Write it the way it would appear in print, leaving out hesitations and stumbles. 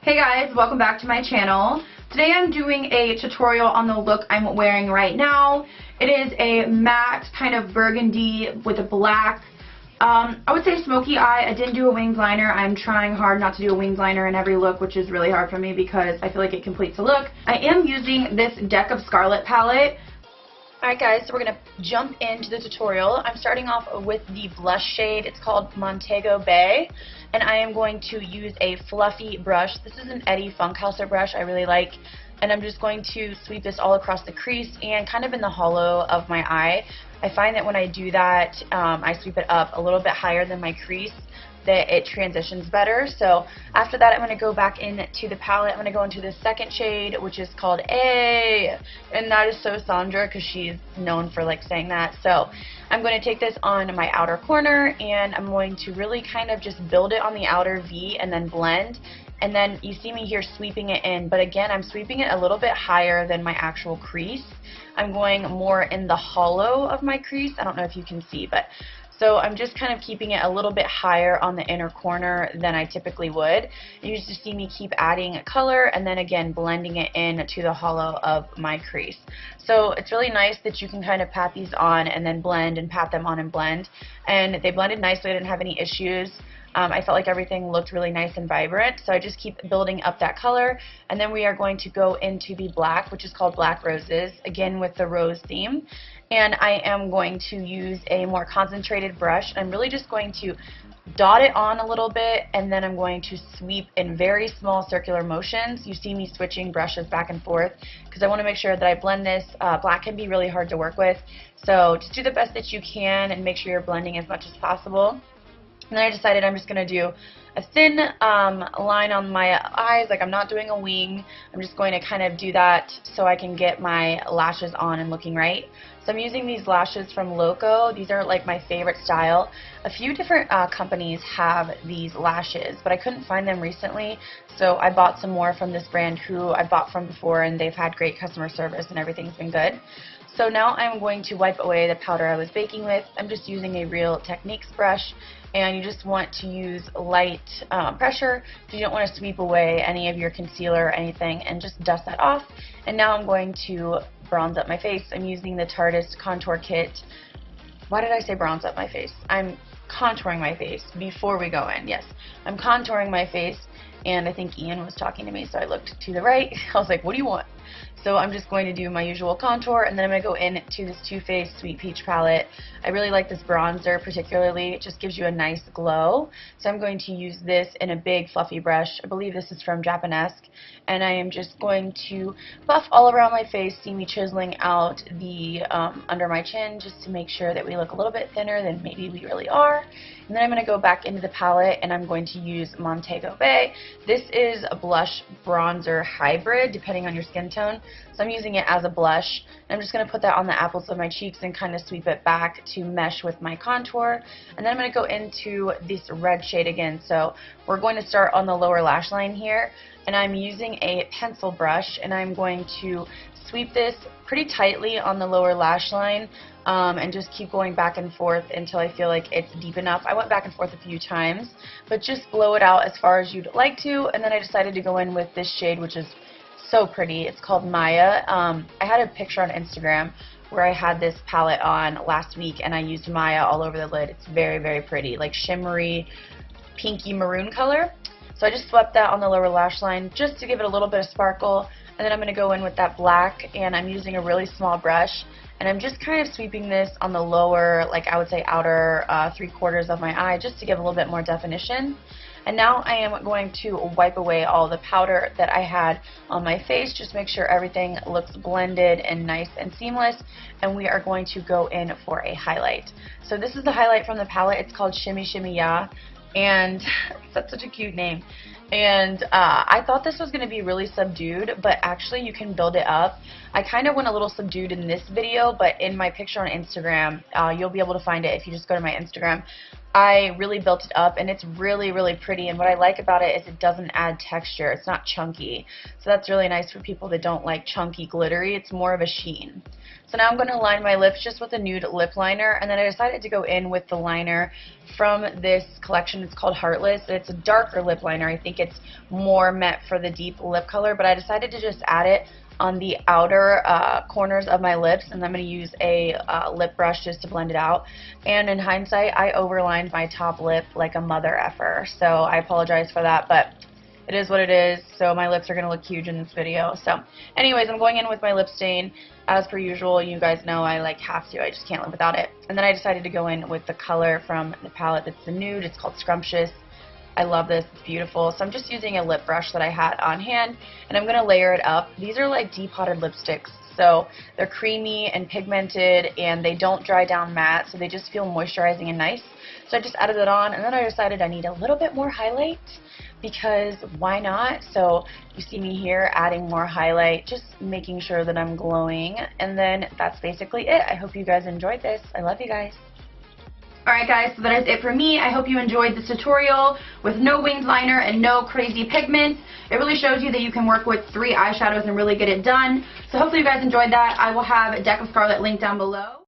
Hey guys, welcome back to my channel. Today I'm doing a tutorial on the look I'm wearing right now. It is a matte kind of burgundy with a black, I would say smoky eye. I didn't do a winged liner. I'm trying hard not to do a winged liner in every look, which is really hard for me because I feel like it completes the look. I am using this Deck of Scarlet palette. Alright guys, so we're going to jump into the tutorial. I'm starting off with the blush shade. It's called Montego Bay. And I am going to use a fluffy brush. This is an Eddie Funkhauser brush I really like. And I'm just going to sweep this all across the crease and kind of in the hollow of my eye. I find that when I do that, I sweep it up a little bit higher than my crease, that it transitions better. So after that, I'm going to go back into the palette. I'm going to go into the second shade, which is called A, and that is so Sandra because she's known for like saying that. So I'm going to take this on my outer corner and I'm going to really kind of just build it on the outer V and then blend. And then you see me here sweeping it in, but again, I'm sweeping it a little bit higher than my actual crease. I'm going more in the hollow of my crease. I don't know if you can see, but so I'm just kind of keeping it a little bit higher on the inner corner than I typically would. You just see me keep adding color and then again blending it in to the hollow of my crease. So it's really nice that you can kind of pat these on and then blend and pat them on and blend. And they blended nicely. I didn't have any issues. I felt like everything looked really nice and vibrant, so I just keep building up that color. And then we are going to go into the black, which is called Black Roses, again with the rose theme. And I am going to use a more concentrated brush. I'm really just going to dot it on a little bit, and then I'm going to sweep in very small circular motions. You see me switching brushes back and forth because I want to make sure that I blend this. Black can be really hard to work with, so just do the best that you can and make sure you're blending as much as possible. And then I decided I'm just going to do a thin line on my eyes, like I'm not doing a wing. I'm just going to kind of do that so I can get my lashes on and looking right. So I'm using these lashes from Loco. These are like my favorite style. A few different companies have these lashes, but I couldn't find them recently, so I bought some more from this brand who I bought from before, and they've had great customer service and everything's been good. So now I'm going to wipe away the powder I was baking with. I'm just using a Real Techniques brush, and you just want to use light pressure. You don't want to sweep away any of your concealer or anything, and just dust that off. And now I'm going to bronze up my face. I'm using the Tarteist Contour Kit. Why did I say bronze up my face? I'm contouring my face before we go in. Yes, I'm contouring my face, and I think Ian was talking to me, so I looked to the right. I was like, what do you want? So I'm just going to do my usual contour, and then I'm going to go into this Too Faced Sweet Peach palette. I really like this bronzer particularly. It just gives you a nice glow. So I'm going to use this in a big fluffy brush. I believe this is from Japanesque. And I am just going to buff all around my face, see me chiseling out the under my chin just to make sure that we look a little bit thinner than maybe we really are. And then I'm going to go back into the palette and I'm going to use Montego Bay. This is a blush bronzer hybrid depending on your skin tone. So I'm using it as a blush. And I'm just going to put that on the apples of my cheeks and kind of sweep it back to mesh with my contour. And then I'm going to go into this red shade again. So we're going to start on the lower lash line here. And I'm using a pencil brush and I'm going to sweep this pretty tightly on the lower lash line and just keep going back and forth until I feel like it's deep enough. I went back and forth a few times, but just blow it out as far as you'd like to. And then I decided to go in with this shade, which is so pretty. It's called Maya. I had a picture on Instagram where I had this palette on last week and I used Maya all over the lid. It's very, very pretty, like shimmery, pinky maroon color. So I just swept that on the lower lash line just to give it a little bit of sparkle. And then I'm going to go in with that black, and I'm using a really small brush. And I'm just kind of sweeping this on the lower, like I would say outer 3/4 of my eye just to give a little bit more definition. And now I am going to wipe away all the powder that I had on my face. Just make sure everything looks blended and nice and seamless. And we are going to go in for a highlight. So this is the highlight from the palette. It's called Shimmy Shimmy Ya. And that's such a cute name. And I thought this was going to be really subdued, but actually you can build it up. I kind of went a little subdued in this video, but in my picture on Instagram, you'll be able to find it if you just go to my Instagram. I really built it up, and it's really, really pretty. And what I like about it is it doesn't add texture. It's not chunky. So that's really nice for people that don't like chunky glittery. It's more of a sheen. So now I'm going to line my lips just with a nude lip liner, and then I decided to go in with the liner from this collection. It's called Heartless. It's a darker lip liner. I think think it's more meant for the deep lip color, but I decided to just add it on the outer corners of my lips, and I'm going to use a lip brush just to blend it out. And in hindsight, I overlined my top lip like a mother effer, so I apologize for that, but it is what it is. So my lips are going to look huge in this video. So anyways, I'm going in with my lip stain as per usual. You guys know I have to. I just can't live without it. And then I decided to go in with the color from the palette that's the nude. It's called Scrumptious. I love this. It's beautiful. So I'm just using a lip brush that I had on hand, and I'm going to layer it up. These are like deep-potted lipsticks, so they're creamy and pigmented, and they don't dry down matte, so they just feel moisturizing and nice. So I just added it on, and then I decided I need a little bit more highlight, because why not? So you see me here adding more highlight, just making sure that I'm glowing, and then that's basically it. I hope you guys enjoyed this. I love you guys. Alright guys, so that is it for me. I hope you enjoyed this tutorial with no winged liner and no crazy pigment. It really shows you that you can work with 3 eyeshadows and really get it done. So hopefully you guys enjoyed that. I will have Deck of Scarlet linked down below.